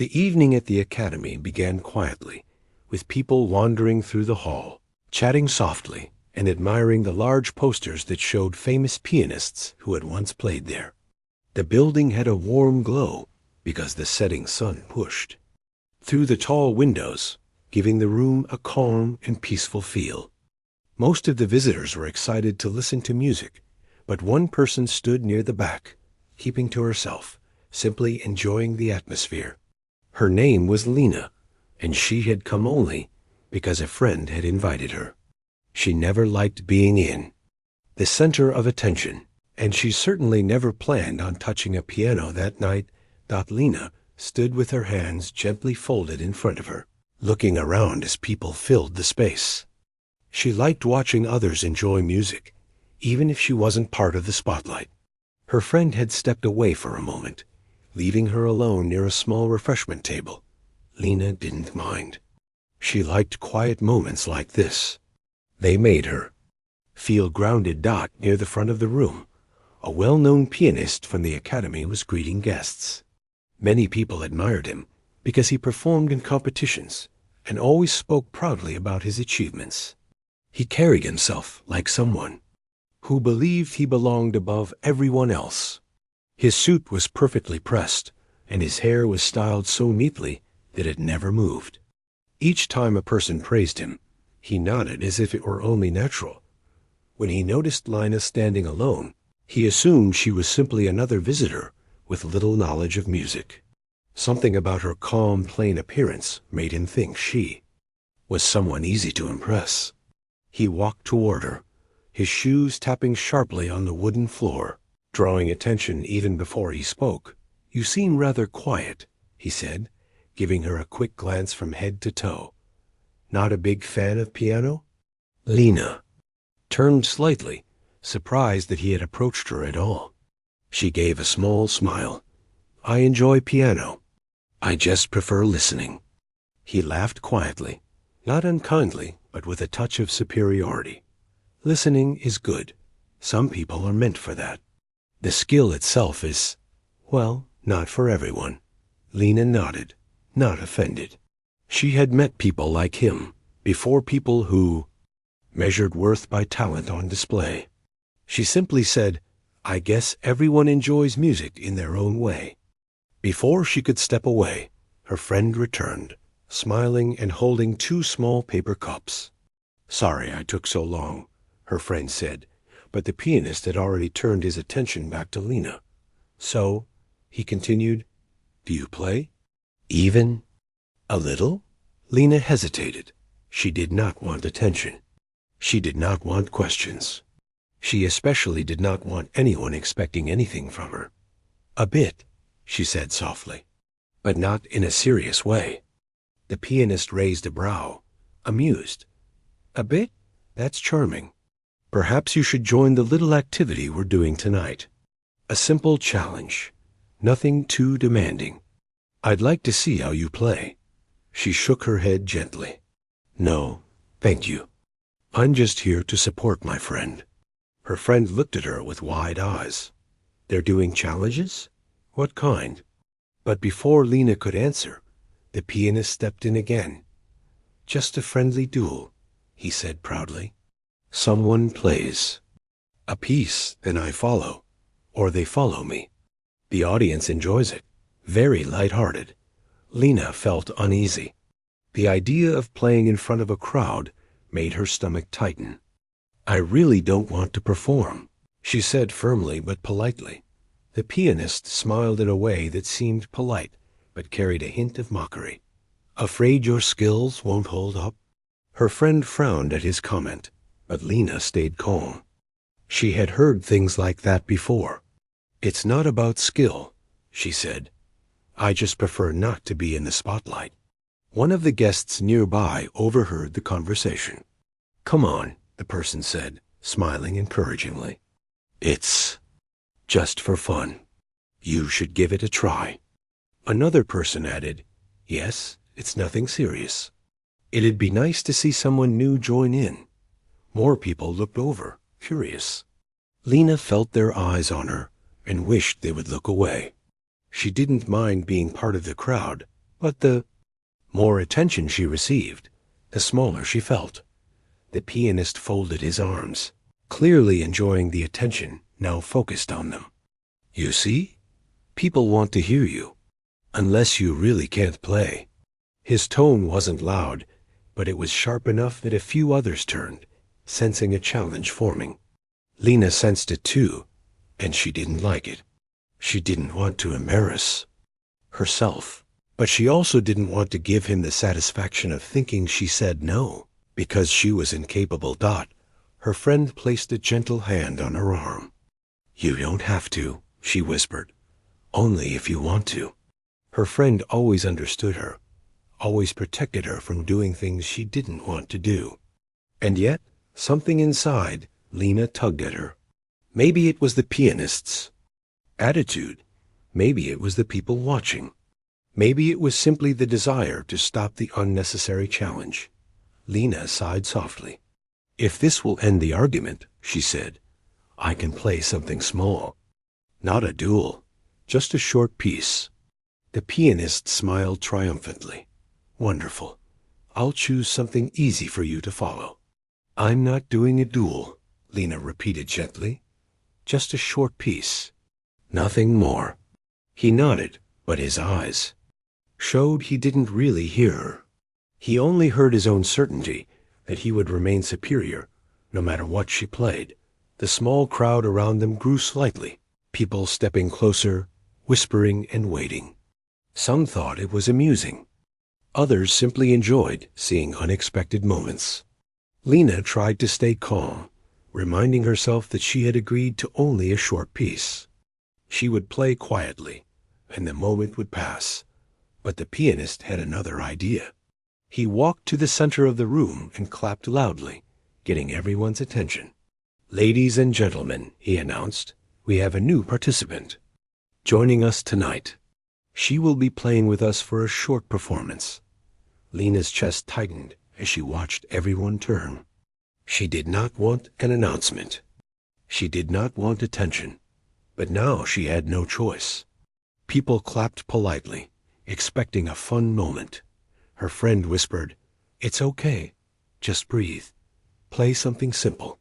The evening at the academy began quietly, with people wandering through the hall, chatting softly and admiring the large posters that showed famous pianists who had once played there. The building had a warm glow because the setting sun pushed through the tall windows, giving the room a calm and peaceful feel. Most of the visitors were excited to listen to music, but one person stood near the back, keeping to herself, simply enjoying the atmosphere. Her name was Lena, and she had come only because a friend had invited her. She never liked being the center of attention, and she certainly never planned on touching a piano that night. Lena stood with her hands gently folded in front of her, looking around as people filled the space. She liked watching others enjoy music, even if she wasn't part of the spotlight. Her friend had stepped away for a moment, leaving her alone near a small refreshment table. Lena didn't mind. She liked quiet moments like this. They made her feel grounded. Near the front of the room, a well-known pianist from the academy was greeting guests. Many people admired him because he performed in competitions and always spoke proudly about his achievements. He carried himself like someone who believed he belonged above everyone else. His suit was perfectly pressed, and his hair was styled so neatly that it never moved. Each time a person praised him, he nodded as if it were only natural. When he noticed Lena standing alone, he assumed she was simply another visitor with little knowledge of music. Something about her calm, plain appearance made him think she was someone easy to impress. He walked toward her, his shoes tapping sharply on the wooden floor, drawing attention even before he spoke. "You seem rather quiet," he said, giving her a quick glance from head to toe. "Not a big fan of piano?" Lena turned slightly, surprised that he had approached her at all. She gave a small smile. "I enjoy piano. I just prefer listening." He laughed quietly, not unkindly, but with a touch of superiority. "Listening is good. Some people are meant for that. The skill itself is, well, not for everyone." Lena nodded, not offended. She had met people like him before, people who measured worth by talent on display. She simply said, "I guess everyone enjoys music in their own way." Before she could step away, her friend returned, smiling and holding 2 small paper cups. "Sorry I took so long," her friend said, but the pianist had already turned his attention back to Lena. "So," he continued, "do you play? Even a little?" Lena hesitated. She did not want attention. She did not want questions. She especially did not want anyone expecting anything from her. "A bit," she said softly, "but not in a serious way." The pianist raised a brow, amused. "A bit? That's charming. Perhaps you should join the little activity we're doing tonight. A simple challenge, nothing too demanding. I'd like to see how you play." She shook her head gently. "No, thank you. I'm just here to support my friend." Her friend looked at her with wide eyes. "They're doing challenges? What kind?" But before Lena could answer, the pianist stepped in again. "Just a friendly duel," he said proudly. "Someone plays a piece, then I follow, or they follow me. The audience enjoys it. Very light-hearted." Lena felt uneasy. The idea of playing in front of a crowd made her stomach tighten. "I really don't want to perform," she said firmly but politely. The pianist smiled in a way that seemed polite, but carried a hint of mockery. "Afraid your skills won't hold up?" Her friend frowned at his comment, but Lena stayed calm. She had heard things like that before. "It's not about skill," she said. "I just prefer not to be in the spotlight." One of the guests nearby overheard the conversation. "Come on," the person said, smiling encouragingly. "It's just for fun. You should give it a try." Another person added, "Yes, it's nothing serious." It'd be nice to see someone new join in. More people looked over, curious. Lena felt their eyes on her and wished they would look away. She didn't mind being part of the crowd, But the more attention she received, the smaller she felt. The pianist folded his arms, clearly enjoying the attention now focused on them. You see? People want to hear you, unless you really can't play. His tone wasn't loud, but it was sharp enough that a few others turned, sensing a challenge forming. Lena sensed it too, and she didn't like it. She didn't want to embarrass herself, but she also didn't want to give him the satisfaction of thinking she said no. Because she was incapable. Her friend placed a gentle hand on her arm. You don't have to, she whispered. Only if you want to. Her friend always understood her, always protected her from doing things she didn't want to do. And yet, something inside Lena tugged at her. Maybe it was the pianist's attitude. Maybe it was the people watching. Maybe it was simply the desire to stop the unnecessary challenge. Lena sighed softly. If this will end the argument, she said, I can play something small. Not a duel, just a short piece. The pianist smiled triumphantly. Wonderful. I'll choose something easy for you to follow. I'm not doing a duel, Lena repeated gently. Just a short piece. Nothing more. He nodded, but his eyes showed he didn't really hear her. He only heard his own certainty that he would remain superior, no matter what she played. The small crowd around them grew slightly, people stepping closer, whispering and waiting. Some thought it was amusing. Others simply enjoyed seeing unexpected moments. Lena tried to stay calm, reminding herself that she had agreed to only a short piece. She would play quietly, and the moment would pass. But the pianist had another idea. He walked to the center of the room and clapped loudly, getting everyone's attention. Ladies and gentlemen, he announced, we have a new participant joining us tonight. She will be playing with us for a short performance. Lena's chest tightened as she watched everyone turn. She did not want an announcement. She did not want attention. But now she had no choice. People clapped politely, expecting a fun moment. Her friend whispered, It's okay. Just breathe. Play something simple.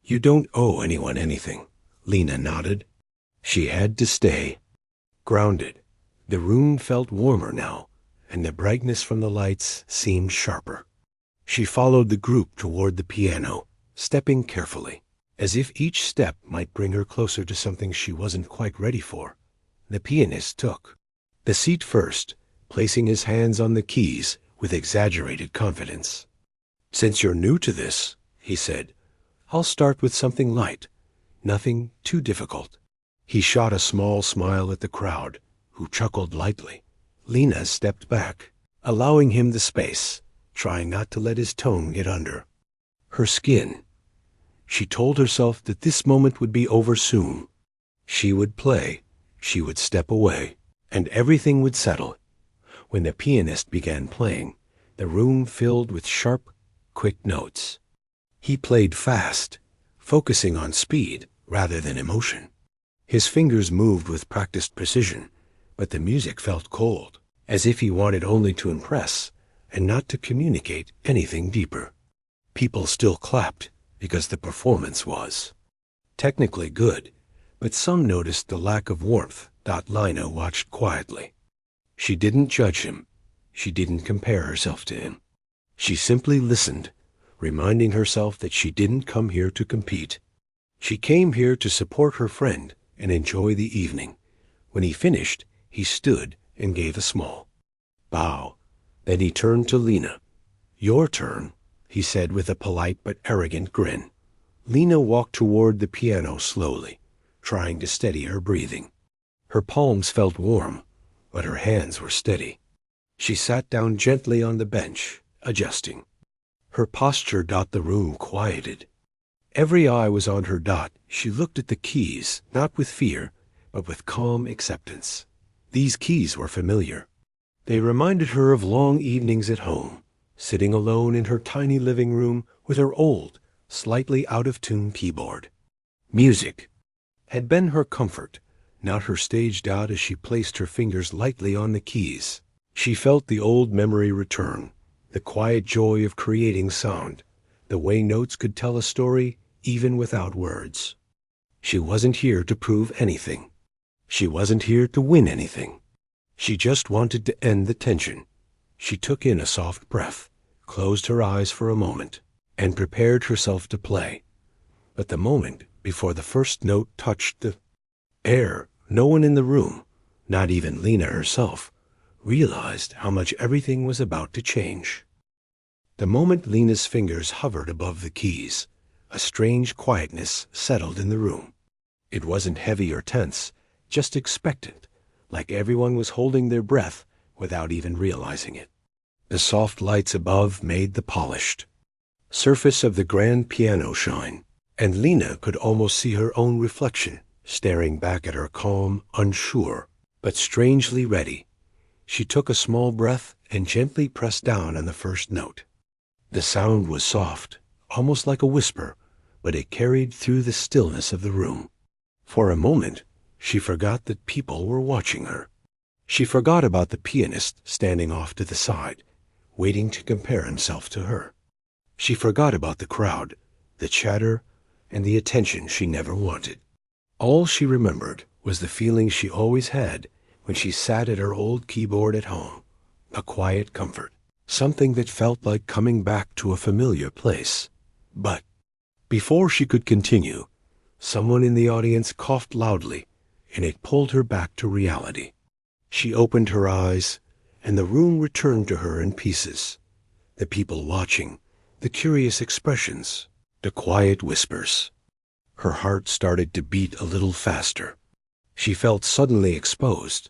You don't owe anyone anything. Lena nodded. She had to stay. Grounded. The room felt warmer now, and the brightness from the lights seemed sharper. She followed the group toward the piano, stepping carefully, as if each step might bring her closer to something she wasn't quite ready for. The pianist took the seat first, placing his hands on the keys with exaggerated confidence. Since you're new to this, he said, I'll start with something light, nothing too difficult. He shot a small smile at the crowd, who chuckled lightly. Lena stepped back, allowing him the space, trying not to let his tone get under her skin. She told herself that this moment would be over soon. She would play, she would step away, and everything would settle. When the pianist began playing, the room filled with sharp, quick notes. He played fast, focusing on speed rather than emotion. His fingers moved with practiced precision, but the music felt cold, as if he wanted only to impress and not to communicate anything deeper. People still clapped because the performance was technically good, but some noticed the lack of warmth. Lina watched quietly. She didn't judge him. She didn't compare herself to him. She simply listened, reminding herself that she didn't come here to compete. She came here to support her friend and enjoy the evening. When he finished, he stood and gave a small bow. Then he turned to Lena. Your turn, he said with a polite but arrogant grin. Lena walked toward the piano slowly, trying to steady her breathing. Her palms felt warm, but her hands were steady. She sat down gently on the bench, adjusting. Her posture. The room quieted. Every eye was on her. She looked at the keys, not with fear, but with calm acceptance. These keys were familiar. They reminded her of long evenings at home, sitting alone in her tiny living room with her old, slightly out-of-tune keyboard. Music had been her comfort, not her stage. As she placed her fingers lightly on the keys, She felt the old memory return, the quiet joy of creating sound, the way notes could tell a story even without words. She wasn't here to prove anything. She wasn't here to win anything. She just wanted to end the tension. She took in a soft breath, closed her eyes for a moment, and prepared herself to play. But the moment before the first note touched the air, no one in the room, not even Lena herself, realized how much everything was about to change. The moment Lena's fingers hovered above the keys, a strange quietness settled in the room. It wasn't heavy or tense, just expectant, like everyone was holding their breath without even realizing it. The soft lights above made the polished surface of the grand piano shine, and Lena could almost see her own reflection, staring back at her calm, unsure, but strangely ready. She took a small breath and gently pressed down on the first note. The sound was soft, almost like a whisper, but it carried through the stillness of the room. For a moment, she forgot that people were watching her. She forgot about the pianist standing off to the side, waiting to compare himself to her. She forgot about the crowd, the chatter, and the attention she never wanted. All she remembered was the feeling she always had when she sat at her old keyboard at home, a quiet comfort, something that felt like coming back to a familiar place. But before she could continue, someone in the audience coughed loudly, and it pulled her back to reality. She opened her eyes, and the room returned to her in pieces. The people watching, the curious expressions, the quiet whispers. Her heart started to beat a little faster. She felt suddenly exposed.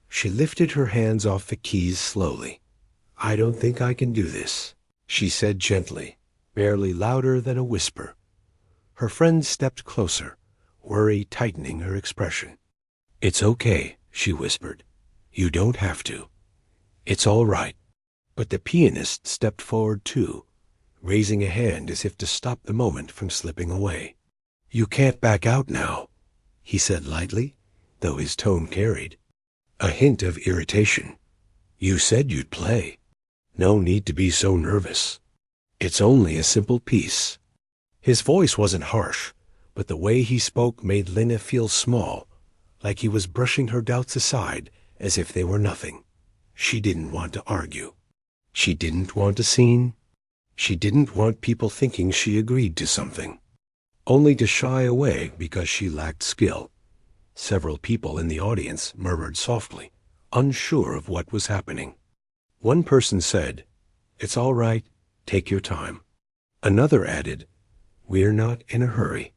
She lifted her hands off the keys slowly. "I don't think I can do this," she said gently, barely louder than a whisper. Her friend stepped closer, worry tightening her expression. "It's okay," she whispered. "You don't have to. It's all right." But the pianist stepped forward too, raising a hand as if to stop the moment from slipping away. "You can't back out now," he said lightly, though his tone carried a hint of irritation. "You said you'd play. No need to be so nervous. It's only a simple piece." His voice wasn't harsh, but the way he spoke made Lena feel small, like he was brushing her doubts aside as if they were nothing. She didn't want to argue. She didn't want a scene. She didn't want people thinking she agreed to something, only to shy away because she lacked skill. Several people in the audience murmured softly, unsure of what was happening. One person said, "It's all right, take your time." Another added, "We're not in a hurry."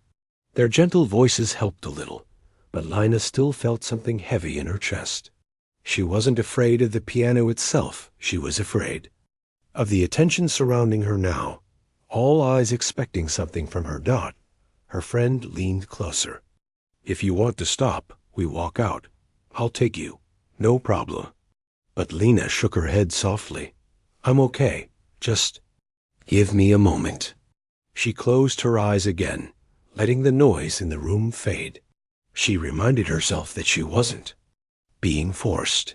Their gentle voices helped a little, but Lina still felt something heavy in her chest. She wasn't afraid of the piano itself, she was afraid of the attention surrounding her now, all eyes expecting something from her. Her friend leaned closer. "If you want to stop, we walk out. I'll take you. No problem." But Lena shook her head softly. "I'm okay. Just give me a moment." She closed her eyes again, letting the noise in the room fade. She reminded herself that she wasn't being forced.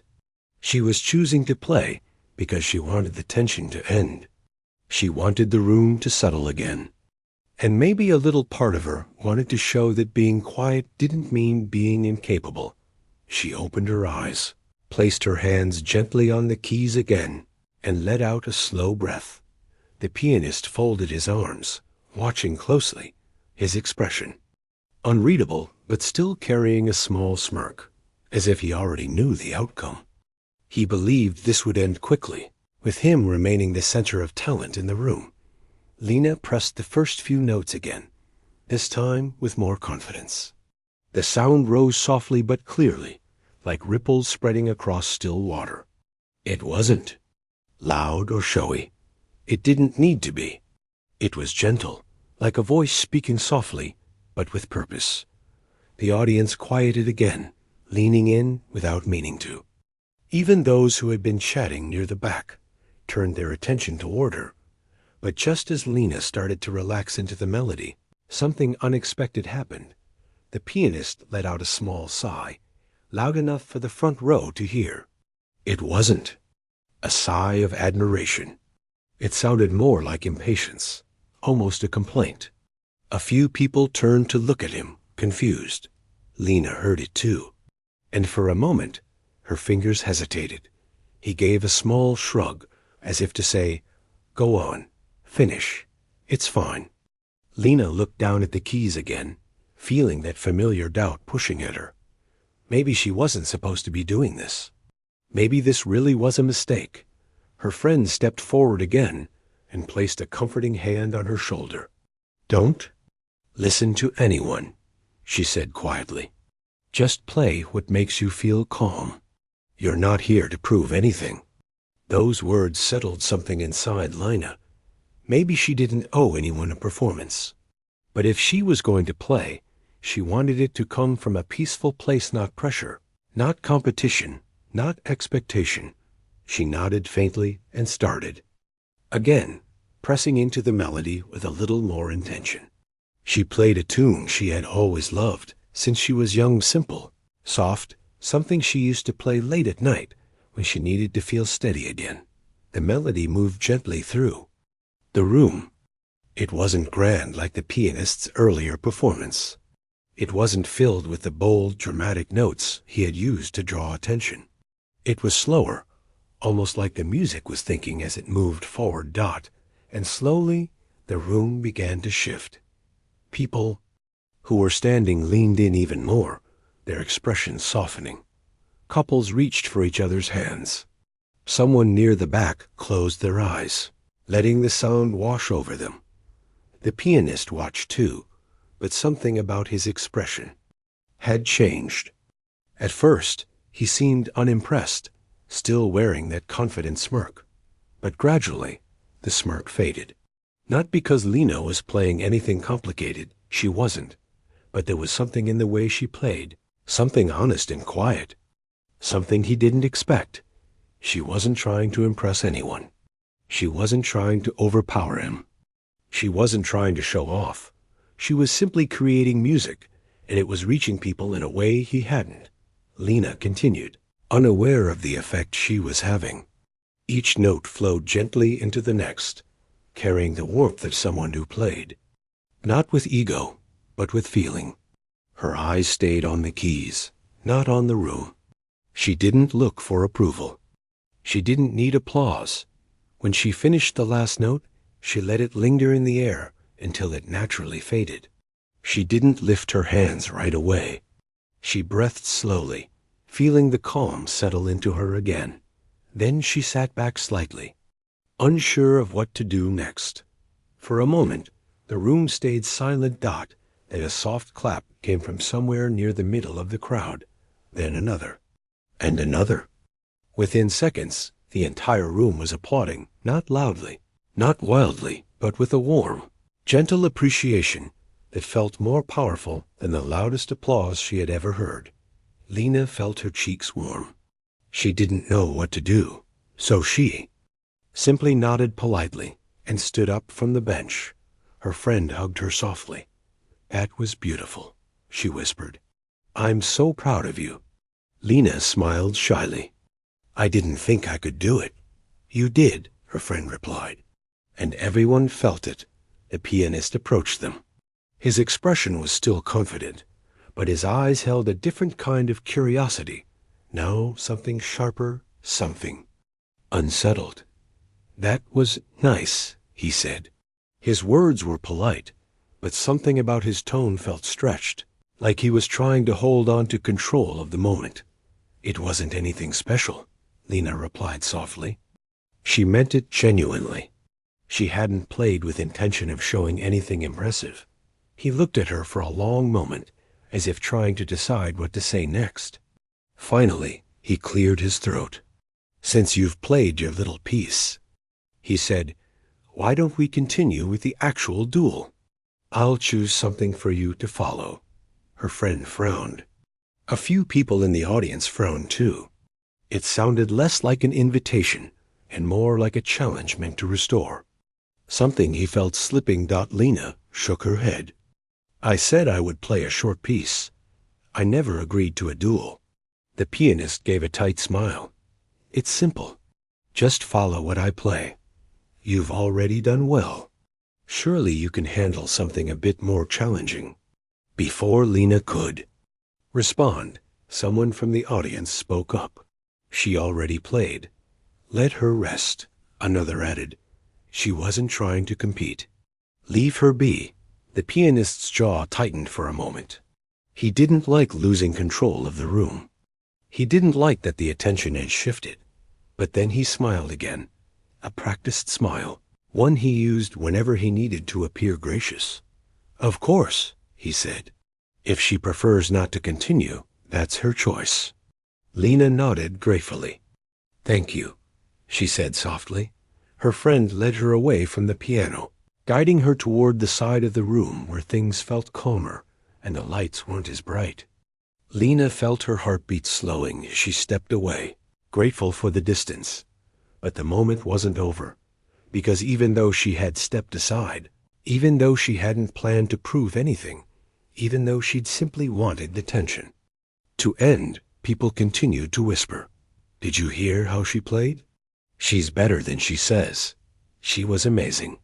She was choosing to play because she wanted the tension to end. She wanted the room to settle again. And maybe a little part of her wanted to show that being quiet didn't mean being incapable. She opened her eyes, placed her hands gently on the keys again, and let out a slow breath. The pianist folded his arms, watching closely, his expression unreadable but still carrying a small smirk, as if he already knew the outcome. He believed this would end quickly, with him remaining the center of talent in the room. Lena pressed the first few notes again, this time with more confidence. The sound rose softly but clearly, like ripples spreading across still water. It wasn't loud or showy. It didn't need to be. It was gentle, like a voice speaking softly, but with purpose. The audience quieted again, leaning in without meaning to. Even those who had been chatting near the back turned their attention toward her. But just as Lena started to relax into the melody, something unexpected happened. The pianist let out a small sigh, loud enough for the front row to hear. It wasn't a sigh of admiration. It sounded more like impatience, almost a complaint. A few people turned to look at him, confused. Lena heard it too, and for a moment her fingers hesitated. He gave a small shrug, as if to say, "Go on, finish, it's fine." Lena looked down at the keys again, feeling that familiar doubt pushing at her. Maybe she wasn't supposed to be doing this. Maybe this really was a mistake. Her friend stepped forward again and placed a comforting hand on her shoulder. "Don't listen to anyone," she said quietly. "Just play what makes you feel calm. You're not here to prove anything." Those words settled something inside Lena. Maybe she didn't owe anyone a performance. But if she was going to play, she wanted it to come from a peaceful place, not pressure, not competition, not expectation. She nodded faintly and started. Again, pressing into the melody with a little more intention. She played a tune she had always loved since she was young, simple, soft, something she used to play late at night when she needed to feel steady again. The melody moved gently through the room. It wasn't grand like the pianist's earlier performance. It wasn't filled with the bold, dramatic notes he had used to draw attention. It was slower, almost like the music was thinking as it moved forward. And slowly the room began to shift. People who were standing leaned in even more, their expressions softening. Couples reached for each other's hands. Someone near the back closed their eyes, letting the sound wash over them. The pianist watched too, but something about his expression had changed. At first, he seemed unimpressed, still wearing that confident smirk. But gradually, the smirk faded. Not because Lena was playing anything complicated, she wasn't. But there was something in the way she played, something honest and quiet, something he didn't expect. She wasn't trying to impress anyone. She wasn't trying to overpower him. She wasn't trying to show off. She was simply creating music, and it was reaching people in a way he hadn't. Lena continued, unaware of the effect she was having. Each note flowed gently into the next, carrying the warmth of someone who played. Not with ego, but with feeling. Her eyes stayed on the keys, not on the room. She didn't look for approval. She didn't need applause. When she finished the last note, she let it linger in the air until it naturally faded. She didn't lift her hands right away. She breathed slowly, feeling the calm settle into her again. Then she sat back slightly, unsure of what to do next. For a moment, the room stayed silent. Then a soft clap came from somewhere near the middle of the crowd. Then another, and another. Within seconds, the entire room was applauding, not loudly, not wildly, but with a warm, gentle appreciation that felt more powerful than the loudest applause she had ever heard. Lena felt her cheeks warm. She didn't know what to do, so she simply nodded politely and stood up from the bench. Her friend hugged her softly. "That was beautiful," she whispered. "I'm so proud of you." Lena smiled shyly. "I didn't think I could do it." "You did," her friend replied. And everyone felt it. The pianist approached them. His expression was still confident, but his eyes held a different kind of curiosity. Now something sharper, something unsettled. "That was nice," he said. His words were polite, but something about his tone felt stretched, like he was trying to hold on to control of the moment. "It wasn't anything special," Lena replied softly. She meant it genuinely. She hadn't played with intention of showing anything impressive. He looked at her for a long moment, as if trying to decide what to say next. Finally, he cleared his throat. "Since you've played your little piece," he said, "why don't we continue with the actual duel? I'll choose something for you to follow." Her friend frowned. A few people in the audience frowned too. It sounded less like an invitation and more like a challenge meant to restore. Something he felt slipping. Lena shook her head. "I said I would play a short piece. I never agreed to a duel." The pianist gave a tight smile. "It's simple. Just follow what I play. You've already done well. Surely you can handle something a bit more challenging." Before Lina could respond, someone from the audience spoke up. "She already played. Let her rest," another added. "She wasn't trying to compete. Leave her be." The pianist's jaw tightened for a moment. He didn't like losing control of the room. He didn't like that the attention had shifted. But then he smiled again, a practiced smile, one he used whenever he needed to appear gracious. "Of course," he said. "If she prefers not to continue, that's her choice." Lina nodded gratefully. "Thank you," she said softly. Her friend led her away from the piano, guiding her toward the side of the room where things felt calmer and the lights weren't as bright. Lina felt her heartbeat slowing as she stepped away, grateful for the distance. But the moment wasn't over, because even though she had stepped aside, even though she hadn't planned to prove anything, even though she'd simply wanted the tension to end, people continued to whisper, "Did you hear how she played? She's better than she says. She was amazing."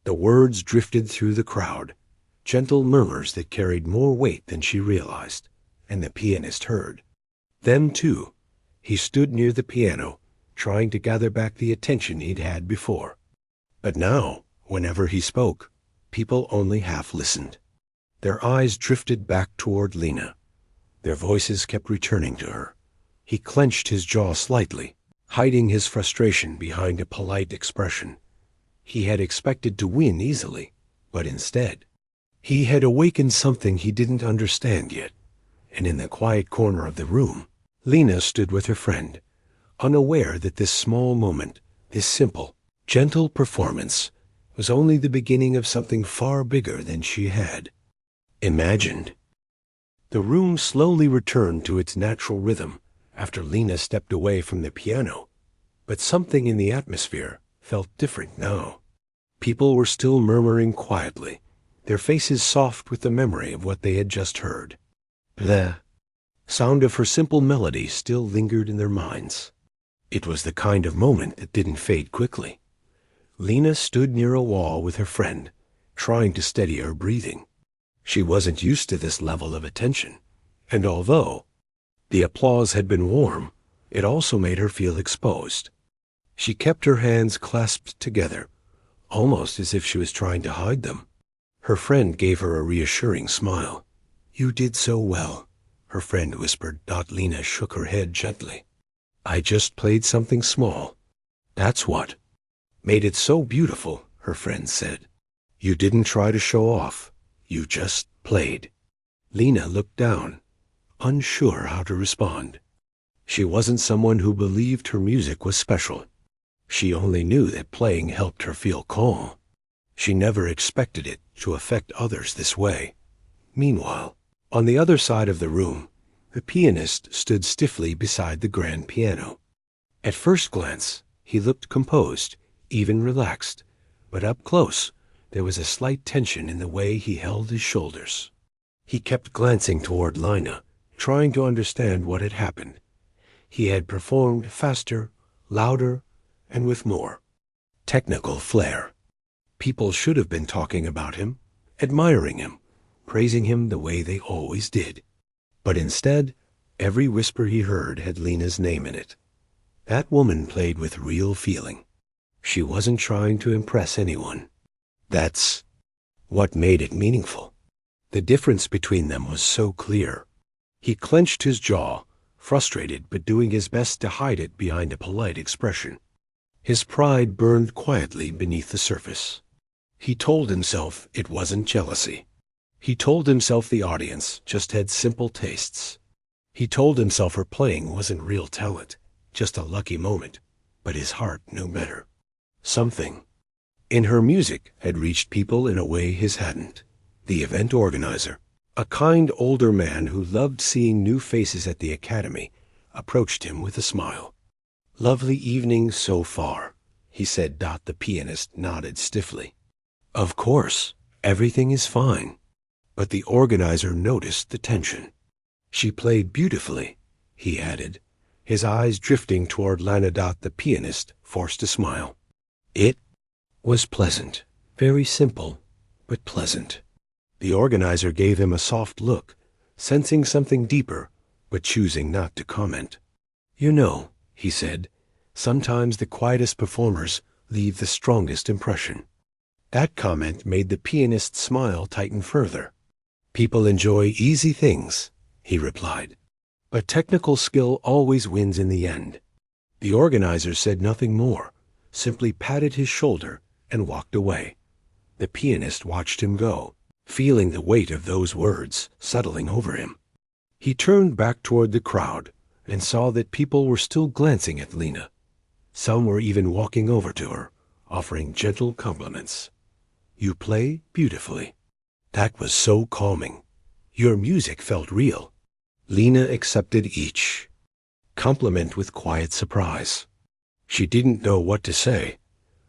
The words drifted through the crowd, gentle murmurs that carried more weight than she realized, and the pianist heard them too. He stood near the piano, trying to gather back the attention he'd had before. But now, whenever he spoke, people only half listened. Their eyes drifted back toward Lina. Their voices kept returning to her. He clenched his jaw slightly, hiding his frustration behind a polite expression. He had expected to win easily, but instead, he had awakened something he didn't understand yet. And in the quiet corner of the room, Lina stood with her friend, unaware that this small moment, this simple, gentle performance, was only the beginning of something far bigger than she had imagined. The room slowly returned to its natural rhythm after Lina stepped away from the piano, but something in the atmosphere felt different now. People were still murmuring quietly, their faces soft with the memory of what they had just heard. The sound of her simple melody still lingered in their minds. It was the kind of moment that didn't fade quickly. Lina stood near a wall with her friend, trying to steady her breathing. She wasn't used to this level of attention, and although the applause had been warm, it also made her feel exposed. She kept her hands clasped together, almost as if she was trying to hide them. Her friend gave her a reassuring smile. "You did so well," her friend whispered. Lina shook her head gently. "I just played something small. That's what made it so beautiful," her friend said. "You didn't try to show off. You just played." Lina looked down, unsure how to respond. She wasn't someone who believed her music was special. She only knew that playing helped her feel calm. She never expected it to affect others this way. Meanwhile, on the other side of the room, the pianist stood stiffly beside the grand piano. At first glance, he looked composed, even relaxed, but up close, there was a slight tension in the way he held his shoulders. He kept glancing toward Lina, trying to understand what had happened. He had performed faster, louder, and with more technical flair. People should have been talking about him, admiring him, praising him the way they always did. But instead, every whisper he heard had Lina's name in it. That woman played with real feeling. She wasn't trying to impress anyone. That's what made it meaningful. The difference between them was so clear. He clenched his jaw, frustrated but doing his best to hide it behind a polite expression. His pride burned quietly beneath the surface. He told himself it wasn't jealousy. He told himself the audience just had simple tastes. He told himself her playing wasn't real talent, just a lucky moment, but his heart knew better. Something in her music had reached people in a way his hadn't. The event organizer, a kind older man who loved seeing new faces at the academy, approached him with a smile. "Lovely evening so far," he said. The pianist nodded stiffly. "Of course, everything is fine." But the organizer noticed the tension. "She played beautifully," he added, His eyes drifting toward Lina. The pianist forced a smile. It was pleasant, very simple, but pleasant. The organizer gave him a soft look, sensing something deeper, but choosing not to comment. You know, he said, sometimes the quietest performers leave the strongest impression. That comment made the pianist's smile tighten further. People enjoy easy things, he replied, but technical skill always wins in the end. The organizer said nothing more, simply patted his shoulder and walked away. The pianist watched him go, feeling the weight of those words settling over him. He turned back toward the crowd and saw that people were still glancing at Lina. Some were even walking over to her, offering gentle compliments. You play beautifully. That was so calming. Your music felt real. Lina accepted each compliment with quiet surprise. She didn't know what to say,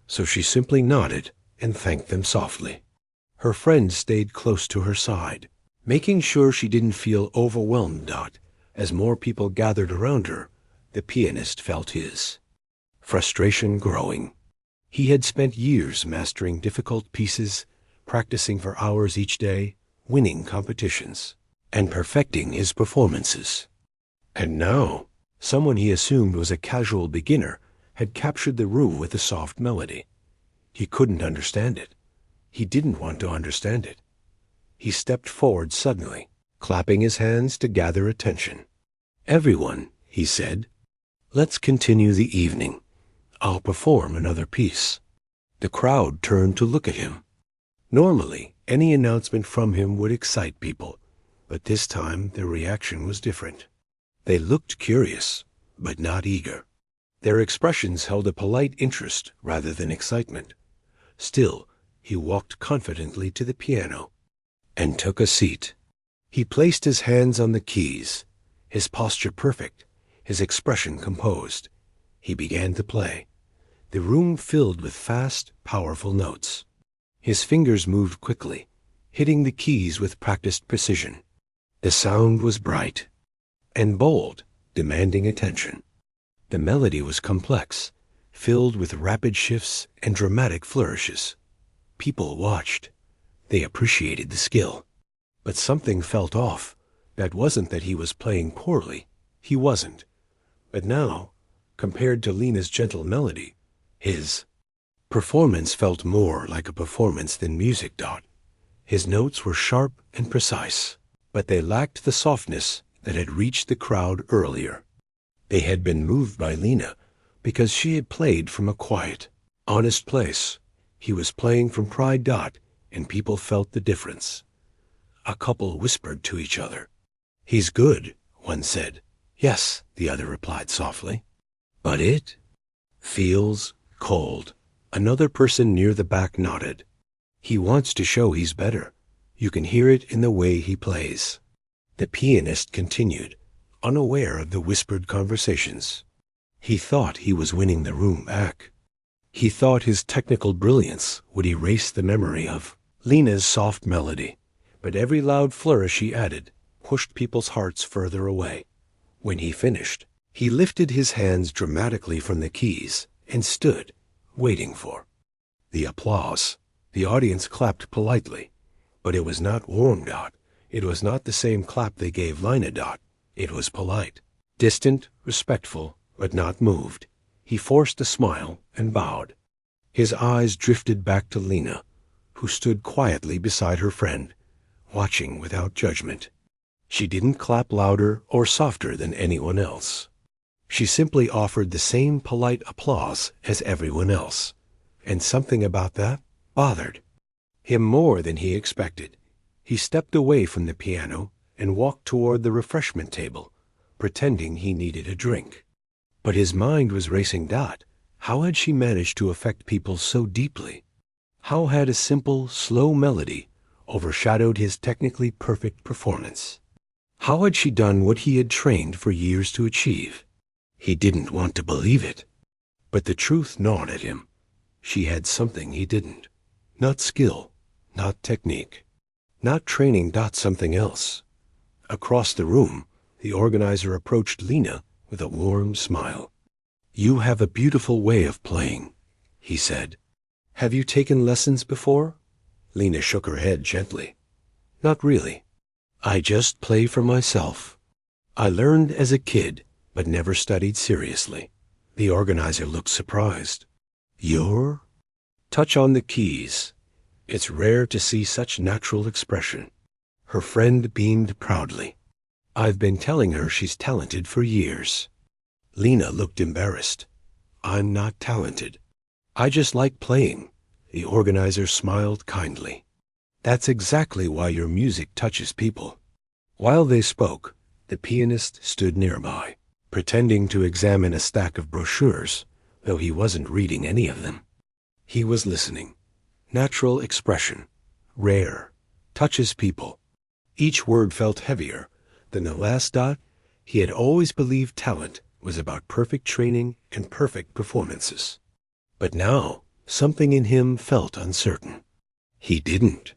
so she simply nodded and thanked them softly. Her friend stayed close to her side, making sure she didn't feel overwhelmed. As more people gathered around her, the pianist felt his frustration growing. He had spent years mastering difficult pieces, practicing for hours each day, winning competitions, and perfecting his performances. And now, someone he assumed was a casual beginner had captured the room with a soft melody. He couldn't understand it. He didn't want to understand it. He stepped forward suddenly, clapping his hands to gather attention. Everyone, he said, let's continue the evening. I'll perform another piece. The crowd turned to look at him. Normally, any announcement from him would excite people, but this time their reaction was different. They looked curious, but not eager. Their expressions held a polite interest rather than excitement. Still, he walked confidently to the piano and took a seat. He placed his hands on the keys, his posture perfect, his expression composed. He began to play. The room filled with fast, powerful notes. His fingers moved quickly, hitting the keys with practiced precision. The sound was bright and bold, demanding attention. The melody was complex, filled with rapid shifts and dramatic flourishes. People watched. They appreciated the skill. But something felt off. That wasn't that he was playing poorly. He wasn't. But now, compared to Lina's gentle melody, his performance felt more like a performance than music. His notes were sharp and precise, but they lacked the softness that had reached the crowd earlier. They had been moved by Lina because she had played from a quiet, honest place. He was playing from pride. And people felt the difference. A couple whispered to each other. He's good, one said. Yes, the other replied softly. But it feels cold. Another person near the back nodded. He wants to show he's better. You can hear it in the way he plays. The pianist continued, unaware of the whispered conversations. He thought he was winning the room back. He thought his technical brilliance would erase the memory of Lina's soft melody, but every loud flourish he added pushed people's hearts further away. When he finished, he lifted his hands dramatically from the keys and stood, waiting for the applause. The audience clapped politely, but it was not warm. It was not the same clap they gave Lina. It was polite, distant, respectful, but not moved. He forced a smile and bowed. His eyes drifted back to Lina, who stood quietly beside her friend, watching without judgment. She didn't clap louder or softer than anyone else. She simply offered the same polite applause as everyone else, and something about that bothered him more than he expected. He stepped away from the piano and walked toward the refreshment table, pretending he needed a drink. But his mind was racing. How had she managed to affect people so deeply? How had a simple, slow melody overshadowed his technically perfect performance? How had she done what he had trained for years to achieve? He didn't want to believe it, but the truth gnawed at him. She had something he didn't. Not skill, not technique, not training. Something else. Across the room, the organizer approached Lina with a warm smile. "You have a beautiful way of playing," he said. "Have you taken lessons before?" Lena shook her head gently. "Not really. I just play for myself. I learned as a kid, but never studied seriously." The organizer looked surprised. "You're?" "Touch on the keys. It's rare to see such natural expression." Her friend beamed proudly. "I've been telling her she's talented for years." Lena looked embarrassed. "I'm not talented. I just like playing." The organizer smiled kindly. "That's exactly why your music touches people." While they spoke, the pianist stood nearby, pretending to examine a stack of brochures, though he wasn't reading any of them. He was listening. Natural expression, rare, touches people. Each word felt heavier than the last dot. He had always believed talent was about perfect training and perfect performances. But now, something in him felt uncertain. He didn't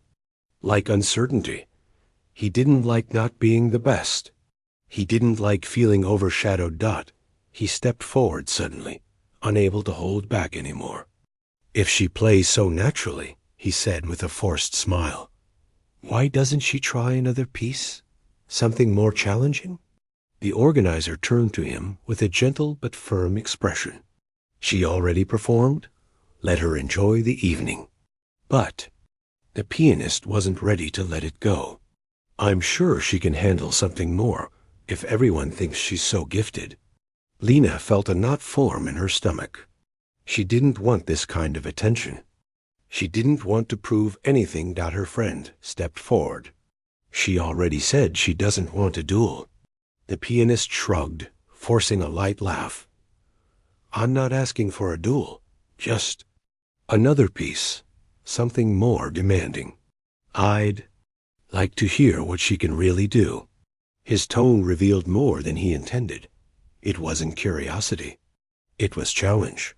like uncertainty. He didn't like not being the best. He didn't like feeling overshadowed. He stepped forward suddenly, unable to hold back anymore. "If she plays so naturally," he said with a forced smile, "why doesn't she try another piece? Something more challenging?" The organizer turned to him with a gentle but firm expression. She already performed. Let her enjoy the evening. But the pianist wasn't ready to let it go. "I'm sure she can handle something more if everyone thinks she's so gifted." Lena felt a knot form in her stomach. She didn't want this kind of attention. She didn't want to prove anything. Her friend stepped forward. "She already said she doesn't want a duel." The pianist shrugged, forcing a light laugh. "I'm not asking for a duel, just another piece, something more demanding. I'd like to hear what she can really do." His tone revealed more than he intended. It wasn't curiosity. It was challenge.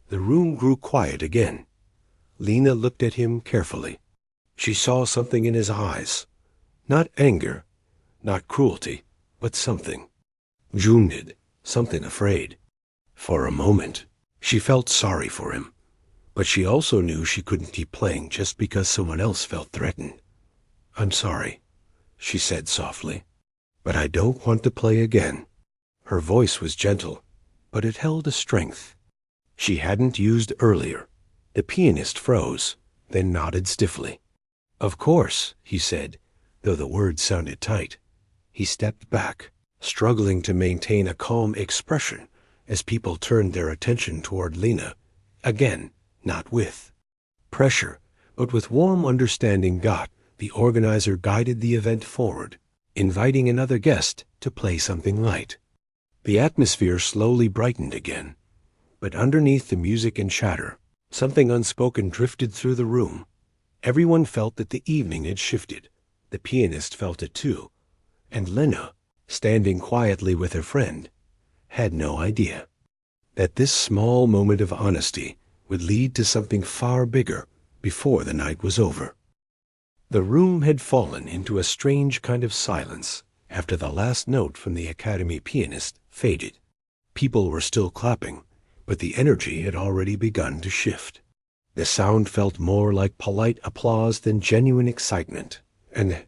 The room grew quiet again. Lena looked at him carefully. She saw something in his eyes. Not anger, not cruelty, but something wounded, something afraid. For a moment, she felt sorry for him, but she also knew she couldn't keep playing just because someone else felt threatened. "I'm sorry," she said softly, "but I don't want to play again." Her voice was gentle, but it held a strength she hadn't used earlier. The pianist froze, then nodded stiffly. "Of course," he said, though the words sounded tight. He stepped back, struggling to maintain a calm expression as people turned their attention toward Lena. Again, not with pressure, but with warm understanding. The organizer guided the event forward, inviting another guest to play something light. The atmosphere slowly brightened again, but underneath the music and chatter, something unspoken drifted through the room. Everyone felt that the evening had shifted. The pianist felt it too, and Lena, standing quietly with her friend, had no idea that this small moment of honesty would lead to something far bigger before the night was over. The room had fallen into a strange kind of silence after the last note from the Academy pianist faded. People were still clapping, but the energy had already begun to shift. The sound felt more like polite applause than genuine excitement, and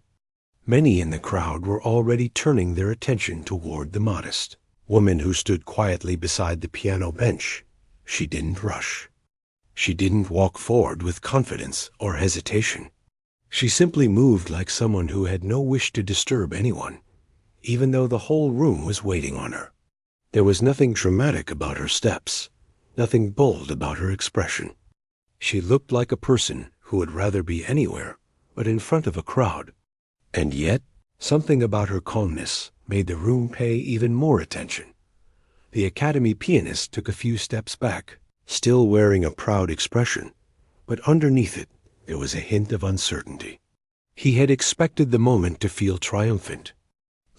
many in the crowd were already turning their attention toward the modest woman who stood quietly beside the piano bench. She didn't rush. She didn't walk forward with confidence or hesitation. She simply moved like someone who had no wish to disturb anyone, even though the whole room was waiting on her. There was nothing dramatic about her steps, nothing bold about her expression. She looked like a person who would rather be anywhere but in front of a crowd. And yet, something about her calmness made the room pay even more attention. The Academy pianist took a few steps back, still wearing a proud expression, but underneath it there was a hint of uncertainty. He had expected the moment to feel triumphant,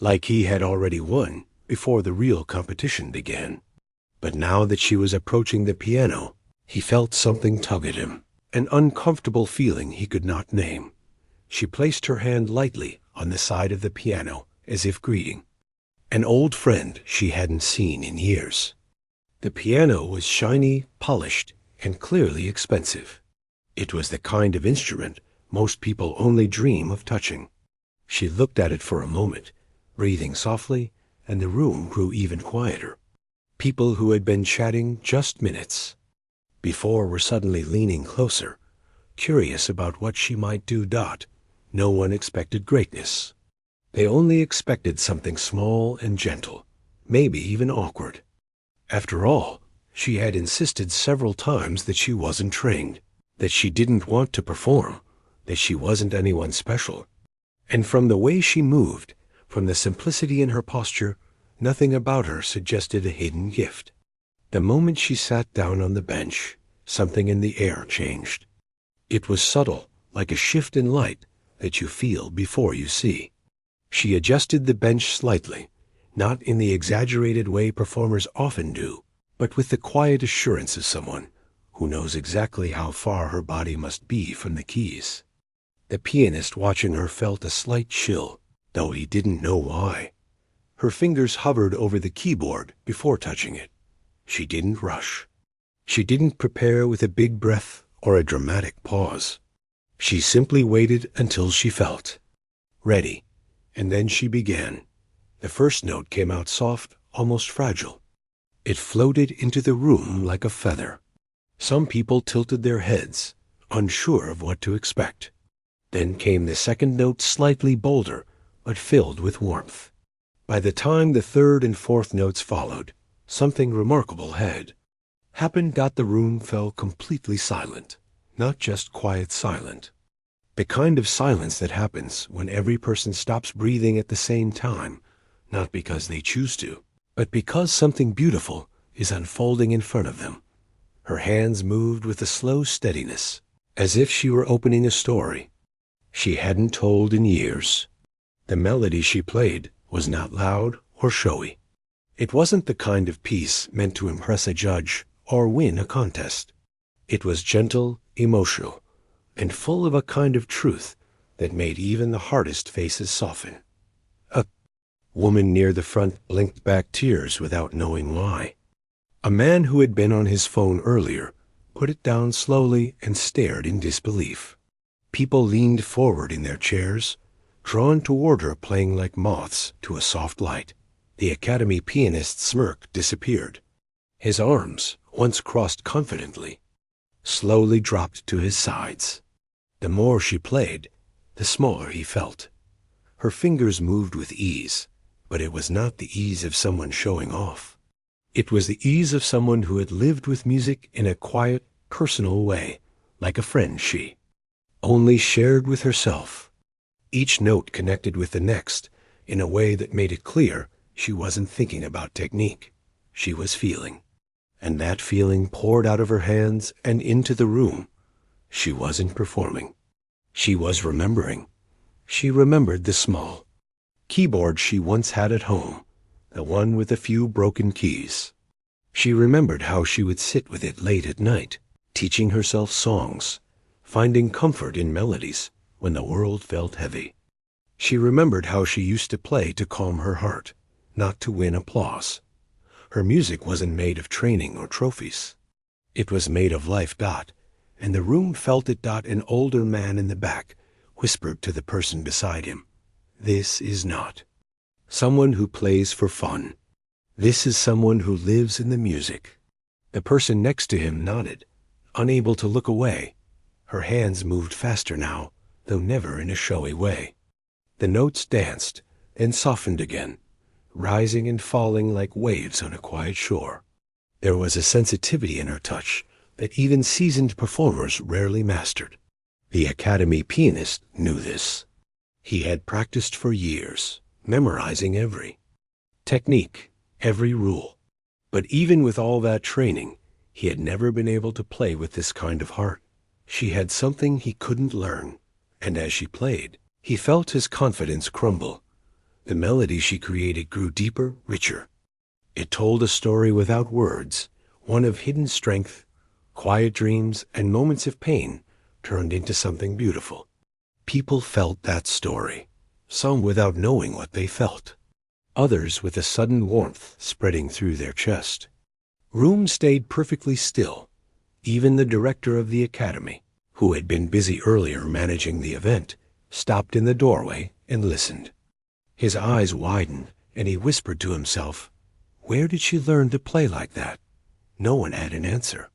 like he had already won before the real competition began. But now that she was approaching the piano, he felt something tug at him, an uncomfortable feeling he could not name. She placed her hand lightly on the side of the piano, as if greeting. an old friend she hadn't seen in years. The piano was shiny, polished, and clearly expensive. It was the kind of instrument most people only dream of touching. She looked at it for a moment, breathing softly, and the room grew even quieter. People who had been chatting just minutes before were suddenly leaning closer, curious about what she might do. No one expected greatness. They only expected something small and gentle, maybe even awkward. After all, she had insisted several times that she wasn't trained, that she didn't want to perform, that she wasn't anyone special. And from the way she moved, from the simplicity in her posture, nothing about her suggested a hidden gift. The moment she sat down on the bench, something in the air changed. It was subtle, like a shift in light that you feel before you see. She adjusted the bench slightly, not in the exaggerated way performers often do, but with the quiet assurance of someone who knows exactly how far her body must be from the keys. The pianist watching her felt a slight chill, though he didn't know why. Her fingers hovered over the keyboard before touching it. She didn't rush. She didn't prepare with a big breath or a dramatic pause. She simply waited until she felt ready, and then she began. The first note came out soft, almost fragile. It floated into the room like a feather. Some people tilted their heads, unsure of what to expect. Then came the second note, slightly bolder, but filled with warmth. By the time the third and fourth notes followed, something remarkable had happened. The room fell completely silent, not just quiet silent. The kind of silence that happens when every person stops breathing at the same time, not because they choose to, but because something beautiful is unfolding in front of them. Her hands moved with a slow steadiness, as if she were opening a story she hadn't told in years. The melody she played was not loud or showy. It wasn't the kind of piece meant to impress a judge or win a contest. It was gentle, emotional, and full of a kind of truth that made even the hardest faces soften. A woman near the front blinked back tears without knowing why. A man who had been on his phone earlier put it down slowly and stared in disbelief. People leaned forward in their chairs, drawn toward her, playing like moths to a soft light. The Academy pianist's smirk disappeared. His arms, once crossed confidently, slowly dropped to his sides. The more she played, the smaller he felt. Her fingers moved with ease, but it was not the ease of someone showing off. It was the ease of someone who had lived with music in a quiet, personal way, like a friend she only shared with herself. Each note connected with the next in a way that made it clear she wasn't thinking about technique. She was feeling, and that feeling poured out of her hands and into the room. She wasn't performing. She was remembering. She remembered the small keyboard she once had at home, the one with a few broken keys. She remembered how she would sit with it late at night, teaching herself songs, finding comfort in melodies when the world felt heavy. She remembered how she used to play to calm her heart, not to win applause. Her music wasn't made of training or trophies. It was made of life. And the room felt it. An older man in the back whispered to the person beside him, "This is not someone who plays for fun. This is someone who lives in the music." The person next to him nodded, unable to look away. Her hands moved faster now, though never in a showy way. The notes danced, then softened again, rising and falling like waves on a quiet shore. There was a sensitivity in her touch that even seasoned performers rarely mastered. The Academy pianist knew this. He had practiced for years, memorizing every technique, every rule. But even with all that training, he had never been able to play with this kind of heart. She had something he couldn't learn, and as she played, he felt his confidence crumble. The melody she created grew deeper, richer. It told a story without words, one of hidden strength, quiet dreams, and moments of pain turned into something beautiful. People felt that story, some without knowing what they felt. others with a sudden warmth spreading through their chest. Room stayed perfectly still. Even the director of the academy, who had been busy earlier managing the event, stopped in the doorway and listened. His eyes widened, and he whispered to himself, "Where did she learn to play like that?" No one had an answer,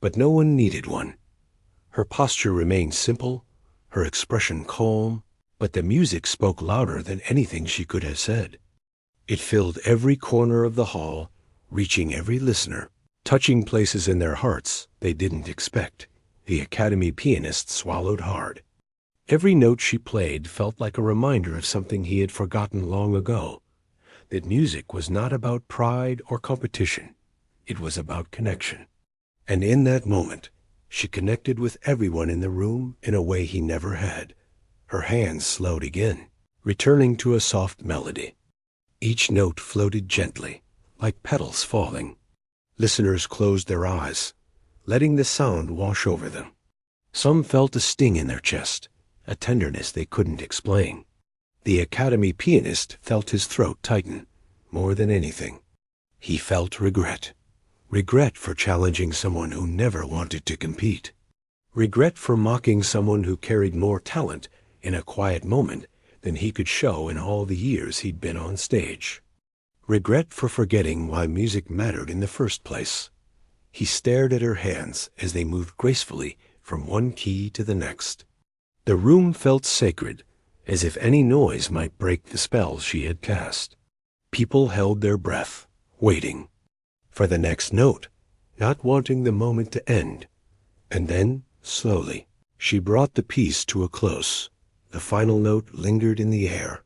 but no one needed one. Her posture remained simple, her expression calm, but the music spoke louder than anything she could have said. It filled every corner of the hall, reaching every listener, touching places in their hearts they didn't expect. The academy pianist swallowed hard. Every note she played felt like a reminder of something he had forgotten long ago, that music was not about pride or competition. It was about connection. And in that moment, she connected with everyone in the room in a way he never had. Her hands slowed again, returning to a soft melody. Each note floated gently, like petals falling. Listeners closed their eyes, letting the sound wash over them. Some felt a sting in their chest, a tenderness they couldn't explain. The academy pianist felt his throat tighten. More than anything, he felt regret. Regret for challenging someone who never wanted to compete. Regret for mocking someone who carried more talent in a quiet moment than he could show in all the years he'd been on stage. Regret for forgetting why music mattered in the first place. He stared at her hands as they moved gracefully from one key to the next. The room felt sacred, as if any noise might break the spell she had cast. People held their breath, waiting for the next note, not wanting the moment to end. And then, slowly, she brought the piece to a close. The final note lingered in the air.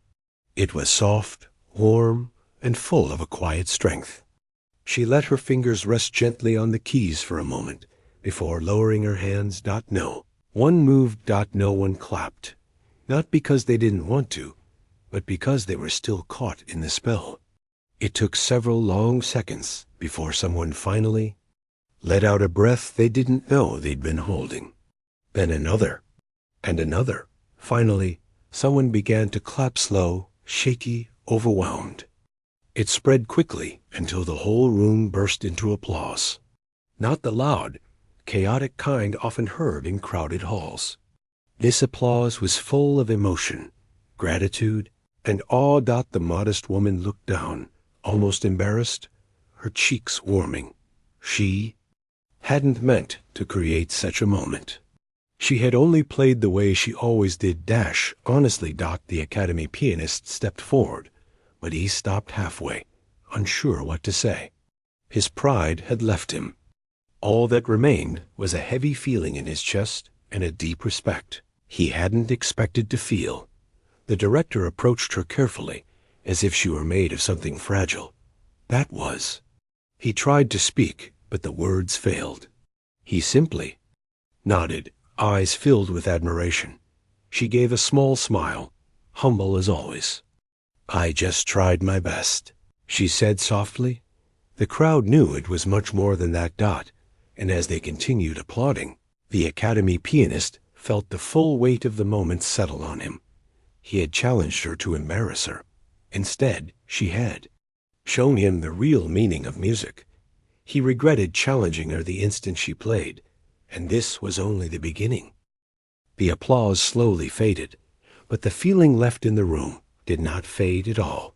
It was soft, warm, and full of a quiet strength. She let her fingers rest gently on the keys for a moment before lowering her hands. No. One moved. No one clapped. Not because they didn't want to, but because they were still caught in the spell. It took several long seconds before someone finally let out a breath they didn't know they'd been holding. Then another, and another. Finally, someone began to clap slow, shaky, overwhelmed. It spread quickly until the whole room burst into applause. Not the loud, chaotic kind often heard in crowded halls. This applause was full of emotion, gratitude, and awe. The modest woman looked down, almost embarrassed, her cheeks warming. She hadn't meant to create such a moment. She had only played the way she always did. Honestly, the academy pianist stepped forward, but he stopped halfway, unsure what to say. His pride had left him. All that remained was a heavy feeling in his chest and a deep respect he hadn't expected to feel. The director approached her carefully, as if she were made of something fragile. That was. He tried to speak, but the words failed. He simply nodded, eyes filled with admiration. She gave a small smile, humble as always. "I just tried my best," she said softly. The crowd knew it was much more than that. And as they continued applauding, the academy pianist felt the full weight of the moment settle on him. He had challenged her to embarrass her. Instead, she had shown him the real meaning of music. He regretted challenging her the instant she played, and this was only the beginning. The applause slowly faded, but the feeling left in the room did not fade at all.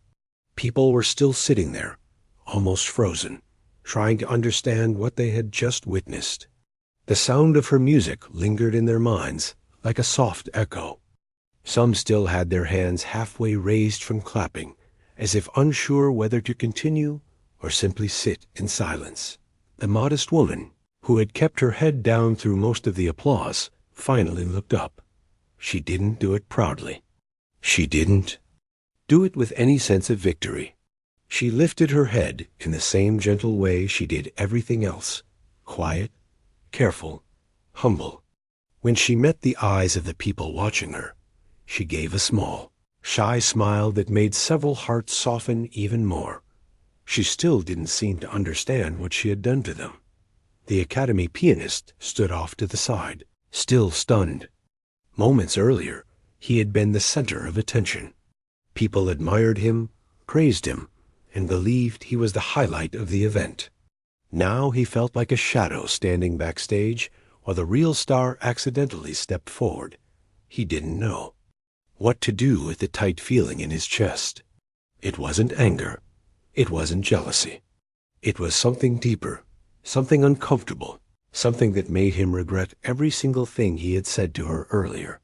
People were still sitting there, almost frozen, trying to understand what they had just witnessed. The sound of her music lingered in their minds like a soft echo. Some still had their hands halfway raised from clapping, as if unsure whether to continue or simply sit in silence. The modest woman, who had kept her head down through most of the applause, finally looked up. She didn't do it proudly. She didn't do it with any sense of victory. She lifted her head in the same gentle way she did everything else, quiet, careful, humble. When she met the eyes of the people watching her, she gave a small, shy smile that made several hearts soften even more. She still didn't seem to understand what she had done to them. The academy pianist stood off to the side, still stunned. Moments earlier, he had been the center of attention. People admired him, praised him, and believed he was the highlight of the event. Now he felt like a shadow standing backstage while the real star accidentally stepped forward. He didn't know what to do with the tight feeling in his chest. It wasn't anger. It wasn't jealousy. It was something deeper, something uncomfortable, something that made him regret every single thing he had said to her earlier.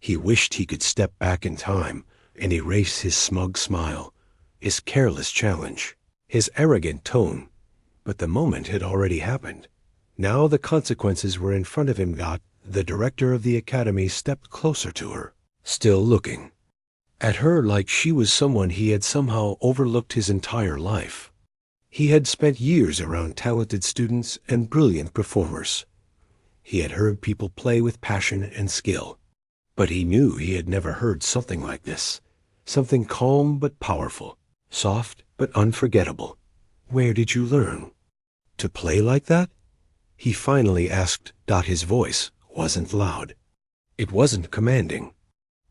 He wished he could step back in time and erase his smug smile, his careless challenge, his arrogant tone. But the moment had already happened. Now the consequences were in front of him. The director of the academy stepped closer to her, still looking at her like she was someone he had somehow overlooked his entire life. He had spent years around talented students and brilliant performers. He had heard people play with passion and skill, but he knew he had never heard something like this, something calm but powerful, soft but unforgettable. "Where did you learn to play like that?" he finally asked. His voice wasn't loud. It wasn't commanding.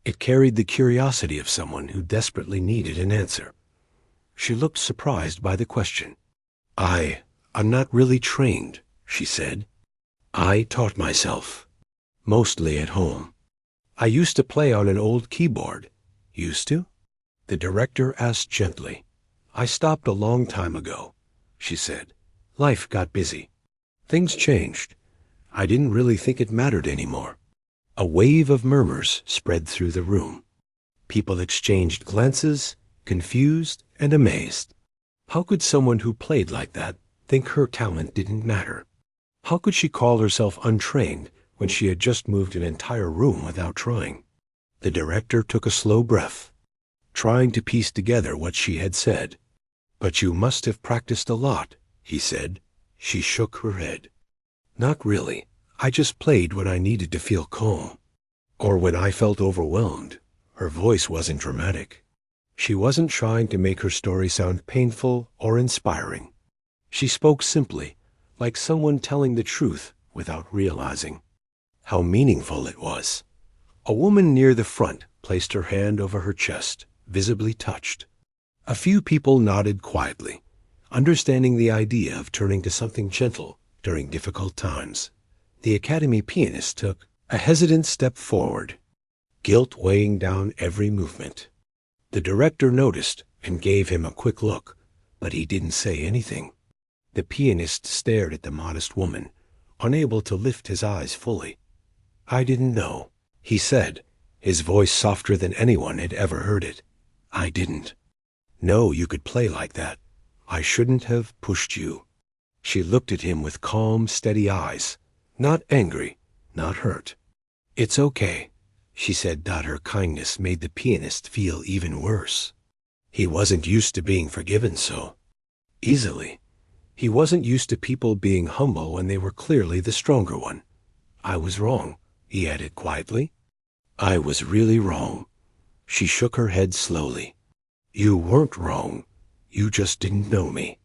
It carried the curiosity of someone who desperately needed an answer. She looked surprised by the question. I'm not really trained," she said. "I taught myself, mostly at home. I used to play on an old keyboard." "Used to?" the director asked gently. "I stopped a long time ago," she said. "Life got busy. Things changed. I didn't really think it mattered anymore." A wave of murmurs spread through the room. People exchanged glances, confused and amazed. How could someone who played like that think her talent didn't matter? How could she call herself untrained when she had just moved an entire room without trying? The director took a slow breath, trying to piece together what she had said. "But you must have practiced a lot," he said. She shook her head. "Not really. I just played when I needed to feel calm, or when I felt overwhelmed." Her voice wasn't dramatic. She wasn't trying to make her story sound painful or inspiring. She spoke simply, like someone telling the truth without realizing how meaningful it was. A woman near the front placed her hand over her chest, visibly touched. A few people nodded quietly, understanding the idea of turning to something gentle during difficult times. The academy pianist took a hesitant step forward, guilt weighing down every movement. The director noticed and gave him a quick look, but he didn't say anything. The pianist stared at the modest woman, unable to lift his eyes fully. "I didn't know," he said, his voice softer than anyone had ever heard it. "I didn't know you could play like that. I shouldn't have pushed you." She looked at him with calm, steady eyes, not angry, not hurt. "It's okay," she said. Her kindness made the pianist feel even worse. He wasn't used to being forgiven so easily. He wasn't used to people being humble when they were clearly the stronger one. "I was wrong," he added quietly. "I was really wrong." She shook her head slowly. "You weren't wrong. You just didn't know me."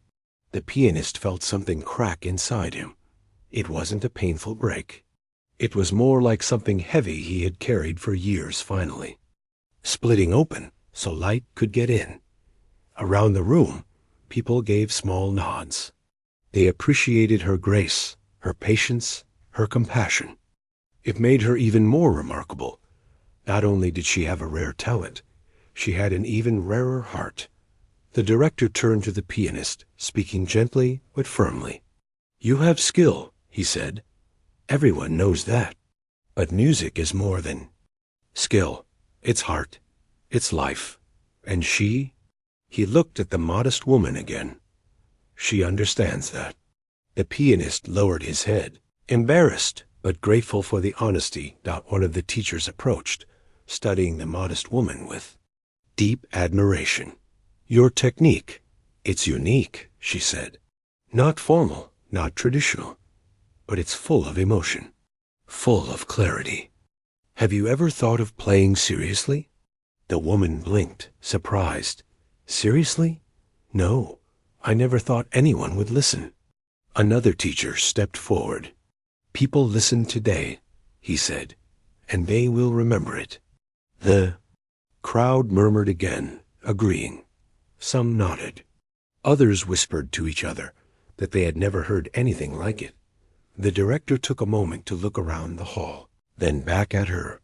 The pianist felt something crack inside him. It wasn't a painful break. It was more like something heavy he had carried for years finally splitting open so light could get in. Around the room, people gave small nods. They appreciated her grace, her patience, her compassion. It made her even more remarkable. Not only did she have a rare talent, she had an even rarer heart. The director turned to the pianist, speaking gently but firmly. "You have skill," he said. "Everyone knows that. But music is more than skill. It's heart. It's life. And she—" He looked at the modest woman again. "She understands that." The pianist lowered his head, embarrassed but grateful for the honesty. One of the teachers approached, studying the modest woman with deep admiration. "Your technique, it's unique," she said. "Not formal, not traditional, but it's full of emotion, full of clarity. Have you ever thought of playing seriously?" The woman blinked, surprised. "Seriously? No, I never thought anyone would listen." Another teacher stepped forward. "People listen today," he said, "and they will remember it." The crowd murmured again, agreeing. Some nodded. Others whispered to each other that they had never heard anything like it. The director took a moment to look around the hall, then back at her.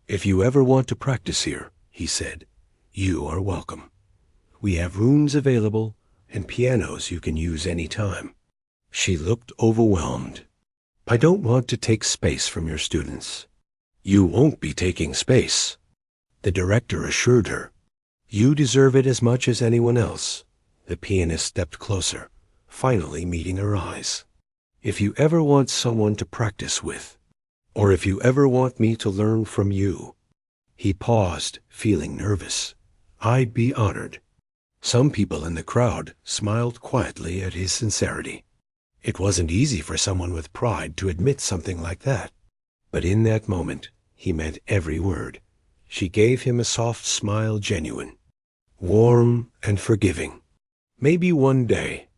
"If you ever want to practice here," he said, "you are welcome. We have rooms available and pianos you can use any time." She looked overwhelmed. "I don't want to take space from your students." "You won't be taking space," the director assured her. "You deserve it as much as anyone else." The pianist stepped closer, finally meeting her eyes. "If you ever want someone to practice with, or if you ever want me to learn from you." He paused, feeling nervous. "I'd be honored." Some people in the crowd smiled quietly at his sincerity. It wasn't easy for someone with pride to admit something like that. But in that moment, he meant every word. She gave him a soft smile, genuine, warm, and forgiving. "Maybe one day,"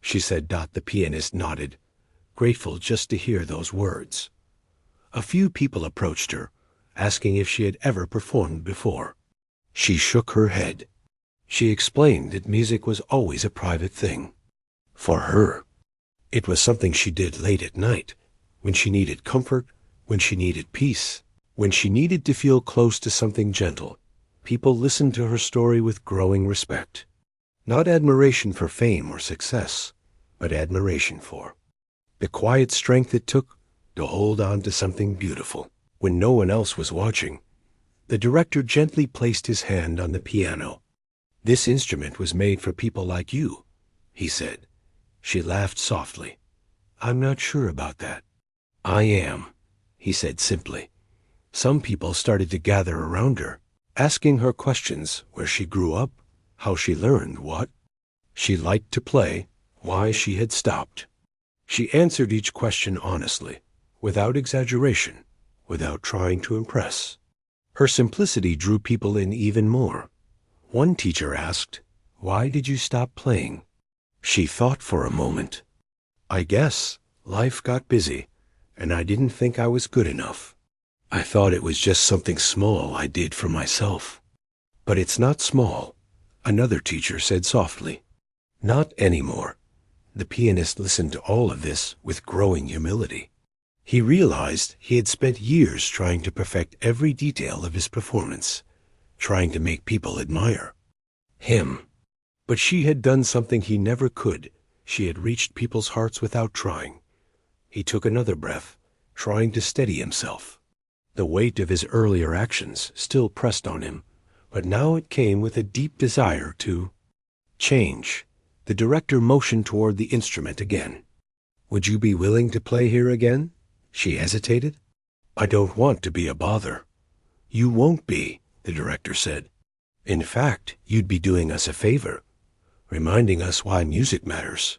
she said. The pianist nodded, grateful just to hear those words. A few people approached her, asking if she had ever performed before. She shook her head. She explained that music was always a private thing. For her, it was something she did late at night, when she needed comfort, when she needed peace, when she needed to feel close to something gentle. People listened to her story with growing respect. Not admiration for fame or success, but admiration for the quiet strength it took to hold on to something beautiful. When no one else was watching, the director gently placed his hand on the piano. "This instrument was made for people like you," he said. She laughed softly. "I'm not sure about that." "I am," he said simply. Some people started to gather around her, asking her questions: where she grew up, how she learned what she liked to play, why she had stopped. She answered each question honestly, without exaggeration, without trying to impress. Her simplicity drew people in even more. One teacher asked, "Why did you stop playing?" She thought for a moment. "I guess life got busy, and I didn't think I was good enough. I thought it was just something small I did for myself." "But it's not small," another teacher said softly. "Not anymore." The pianist listened to all of this with growing humility. He realized he had spent years trying to perfect every detail of his performance, trying to make people admire him. But she had done something he never could. She had reached people's hearts without trying. He took another breath, trying to steady himself. The weight of his earlier actions still pressed on him, but now it came with a deep desire to change. The director motioned toward the instrument again. "Would you be willing to play here again?" She hesitated. "I don't want to be a bother." "You won't be," the director said. "In fact, you'd be doing us a favor, reminding us why music matters."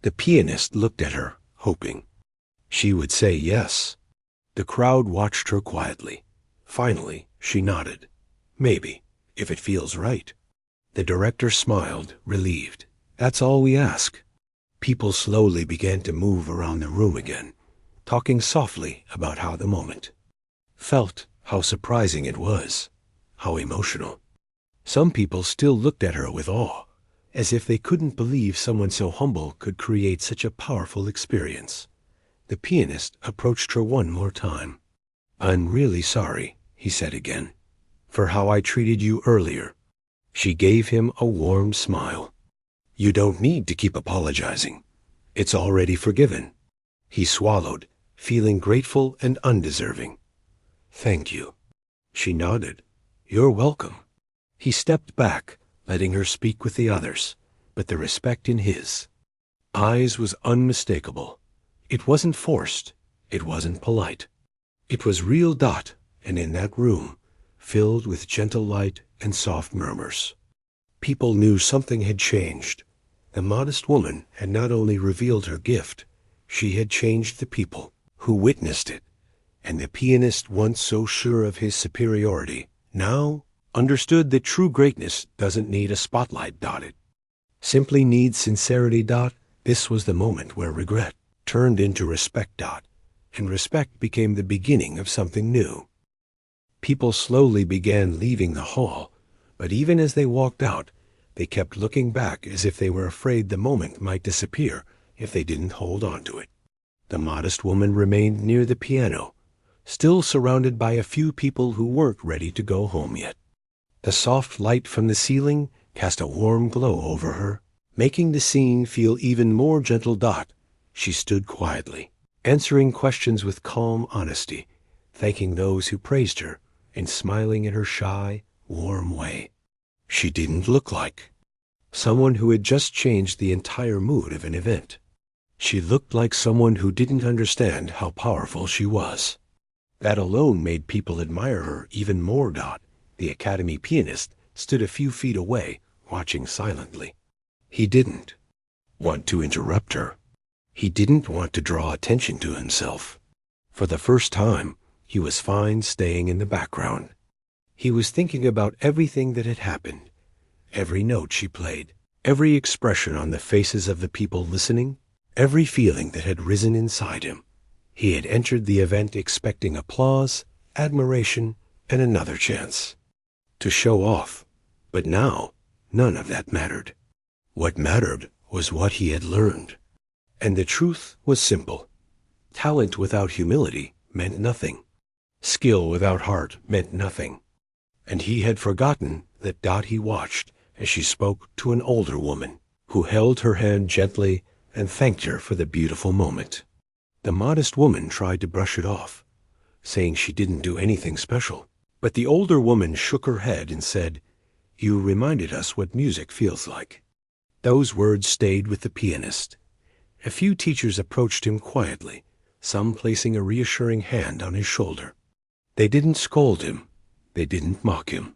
The pianist looked at her, hoping she would say yes. The crowd watched her quietly. Finally, she nodded. "Maybe, if it feels right." The director smiled, relieved. "That's all we ask." People slowly began to move around the room again, talking softly about how the moment felt, how surprising it was, how emotional. Some people still looked at her with awe, as if they couldn't believe someone so humble could create such a powerful experience. The pianist approached her one more time. "I'm really sorry," he said again, "for how I treated you earlier." She gave him a warm smile. "You don't need to keep apologizing. It's already forgiven." He swallowed, feeling grateful and undeserving. "Thank you." She nodded. "You're welcome." He stepped back, letting her speak with the others, but the respect in his eyes was unmistakable. It wasn't forced. It wasn't polite. It was real. And in that room, filled with gentle light and soft murmurs, people knew something had changed. The modest woman had not only revealed her gift, she had changed the people who witnessed it. And the pianist, once so sure of his superiority, now understood that true greatness doesn't need a spotlight. It simply needs sincerity. This was the moment where regret turned into respect. And respect became the beginning of something new. People slowly began leaving the hall, but even as they walked out, They kept looking back as if they were afraid the moment might disappear if they didn't hold on to it. The modest woman remained near the piano, still surrounded by a few people who weren't ready to go home yet. The soft light from the ceiling cast a warm glow over her, making the scene feel even more gentle. She stood quietly, answering questions with calm honesty, thanking those who praised her, and smiling in her shy, warm way. She didn't look like someone who had just changed the entire mood of an event. She looked like someone who didn't understand how powerful she was. That alone made people admire her even more. The Academy pianist stood a few feet away, watching silently. He didn't want to interrupt her. He didn't want to draw attention to himself. For the first time, he was fine staying in the background. He was thinking about everything that had happened, every note she played, every expression on the faces of the people listening, every feeling that had risen inside him. He had entered the event expecting applause, admiration, and another chance to show off. But now, none of that mattered. What mattered was what he had learned. And the truth was simple. Talent without humility meant nothing. Skill without heart meant nothing. And he had forgotten that. He watched as she spoke to an older woman, who held her hand gently and thanked her for the beautiful moment. The modest woman tried to brush it off, saying she didn't do anything special. But the older woman shook her head and said, "You reminded us what music feels like." Those words stayed with the pianist. A few teachers approached him quietly, some placing a reassuring hand on his shoulder. They didn't scold him. They didn't mock him.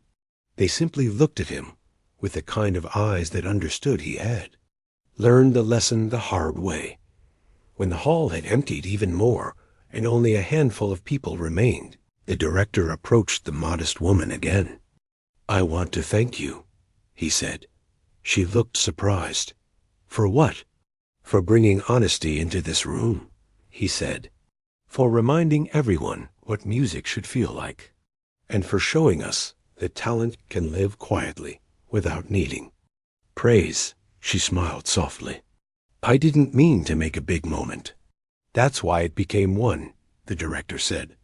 They simply looked at him with the kind of eyes that understood he had learned the lesson the hard way. When the hall had emptied even more and only a handful of people remained, the director approached the modest woman again. "I want to thank you," he said. She looked surprised. "For what?" "For bringing honesty into this room," he said. "For reminding everyone what music should feel like. And for showing us that talent can live quietly without needing praise." She smiled softly. "I didn't mean to make a big moment. That's why it became one," the director said.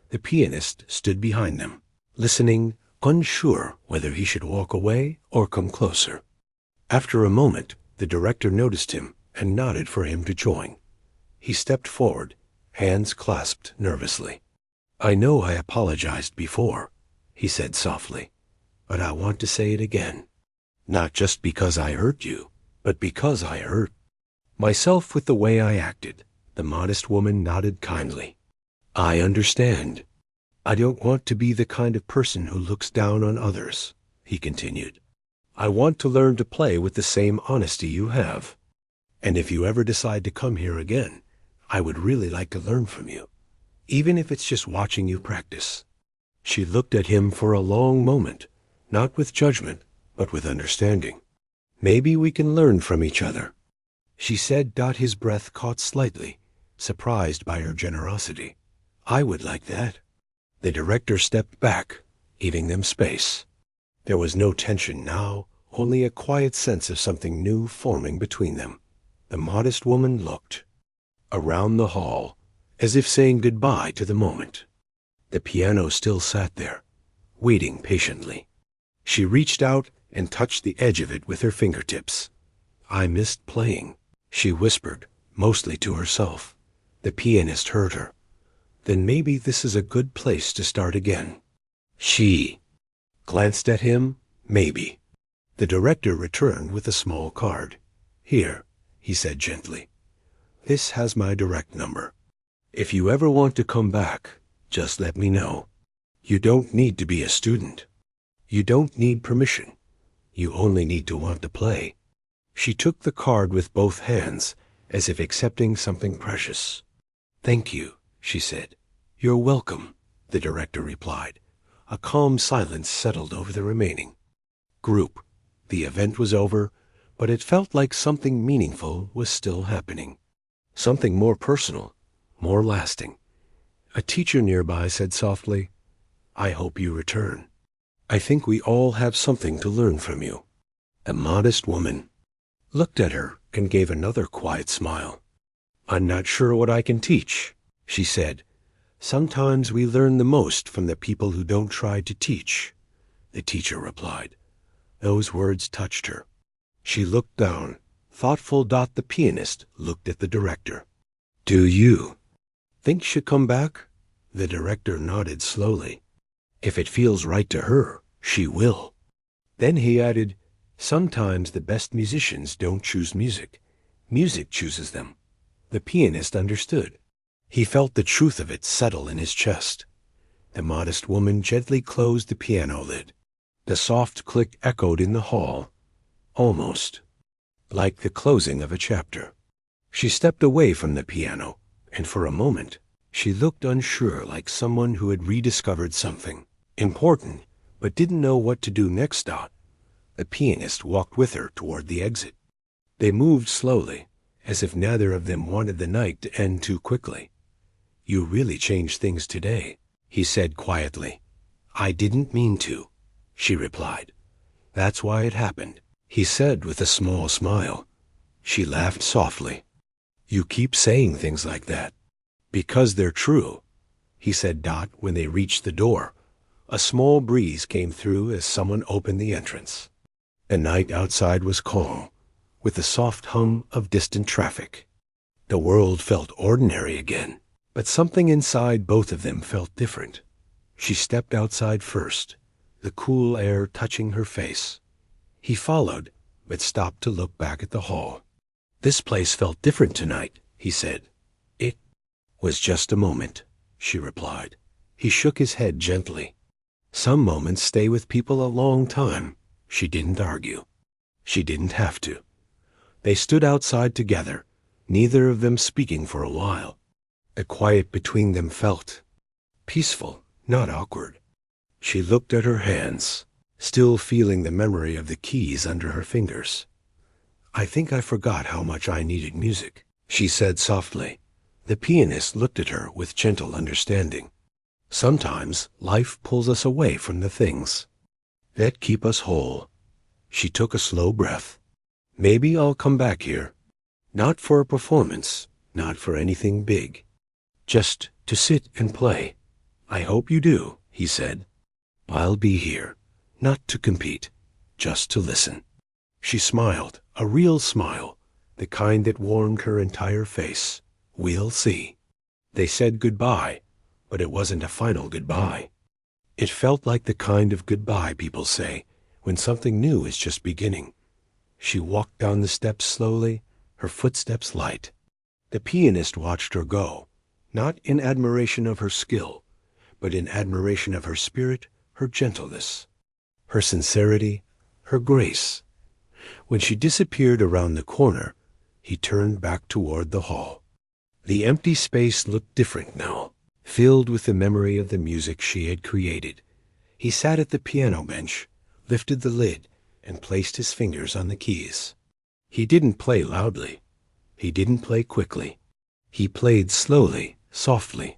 The pianist stood behind them, listening, unsure whether he should walk away or come closer. After a moment, the director noticed him and nodded for him to join. He stepped forward, hands clasped nervously. "I know I apologized before," he said softly, "but I want to say it again. Not just because I hurt you, but because I hurt myself with the way I acted." The modest woman nodded kindly. "I understand. I don't want to be the kind of person who looks down on others," he continued. "I want to learn to play with the same honesty you have. And if you ever decide to come here again, I would really like to learn from you, even if it's just watching you practice." She looked at him for a long moment, not with judgment, but with understanding. "Maybe we can learn from each other," she said. His breath caught slightly, surprised by her generosity. "I would like that." The director stepped back, giving them space. There was no tension now, only a quiet sense of something new forming between them. The modest woman looked around the hall, as if saying goodbye to the moment. The piano still sat there, waiting patiently. She reached out and touched the edge of it with her fingertips. "I missed playing," she whispered, mostly to herself. The pianist heard her. "Then maybe this is a good place to start again." She glanced at him. "Maybe." The director returned with a small card. "Here," he said gently. "This has my direct number. If you ever want to come back, just let me know. You don't need to be a student. You don't need permission. You only need to want to play." She took the card with both hands, as if accepting something precious. "Thank you," she said. "You're welcome," the director replied. A calm silence settled over the remaining group. The event was over, but it felt like something meaningful was still happening. Something more personal, more lasting. A teacher nearby said softly, "I hope you return. I think we all have something to learn from you." A modest woman looked at her and gave another quiet smile. "I'm not sure what I can teach," she said. "Sometimes we learn the most from the people who don't try to teach," the teacher replied. Those words touched her. She looked down. Thoughtful Dot the pianist looked at the director. "Do you think she'll come back?" The director nodded slowly. "If it feels right to her, she will." Then he added, "Sometimes the best musicians don't choose music. Music chooses them." The pianist understood. He felt the truth of it settle in his chest. The modest woman gently closed the piano lid. The soft click echoed in the hall, almost like the closing of a chapter. She stepped away from the piano, and for a moment she looked unsure, like someone who had rediscovered something important but didn't know what to do next. The pianist walked with her toward the exit. They moved slowly, as if neither of them wanted the night to end too quickly. "You really changed things today," he said quietly. "I didn't mean to," she replied. "That's why it happened," he said with a small smile. She laughed softly. "You keep saying things like that." "Because they're true," he said. Dot, when they reached the door, a small breeze came through as someone opened the entrance. The night outside was calm, with the soft hum of distant traffic. The world felt ordinary again, but something inside both of them felt different. She stepped outside first, the cool air touching her face. He followed, but stopped to look back at the hall. "This place felt different tonight," he said. "It was just a moment," she replied. He shook his head gently. "Some moments stay with people a long time." She didn't argue. She didn't have to. They stood outside together, neither of them speaking for a while. The quiet between them felt peaceful, not awkward. She looked at her hands, still feeling the memory of the keys under her fingers. "I think I forgot how much I needed music," she said softly. The pianist looked at her with gentle understanding. "Sometimes life pulls us away from the things that keep us whole." She took a slow breath. "Maybe I'll come back here. Not for a performance, not for anything big. Just to sit and play." "I hope you do," he said. "I'll be here, not to compete, just to listen." She smiled, a real smile, the kind that warmed her entire face. "We'll see." They said goodbye, but it wasn't a final goodbye. It felt like the kind of goodbye people say when something new is just beginning. She walked down the steps slowly, her footsteps light. The pianist watched her go, not in admiration of her skill, but in admiration of her spirit, her gentleness, her sincerity, her grace. When she disappeared around the corner, he turned back toward the hall. The empty space looked different now, filled with the memory of the music she had created. He sat at the piano bench, lifted the lid, and placed his fingers on the keys. He didn't play loudly. He didn't play quickly. He played slowly, softly,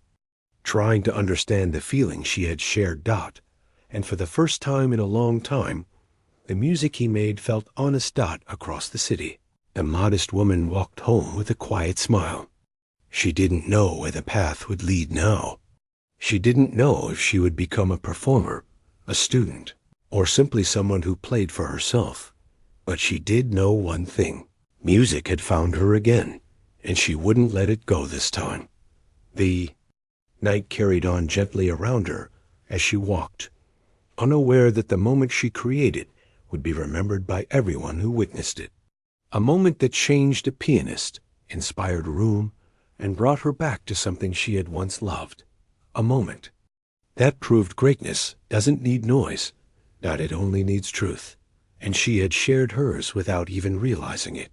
trying to understand the feeling she had shared. And for the first time in a long time, the music he made felt honest. Across the city, a modest woman walked home with a quiet smile. She didn't know where the path would lead now. She didn't know if she would become a performer, a student, or simply someone who played for herself. But she did know one thing. Music had found her again, and she wouldn't let it go this time. The night carried on gently around her as she walked, unaware that the moment she created would be remembered by everyone who witnessed it. A moment that changed a pianist, inspired a room, and brought her back to something she had once loved. A moment that proved greatness doesn't need noise, that it only needs truth, and she had shared hers without even realizing it.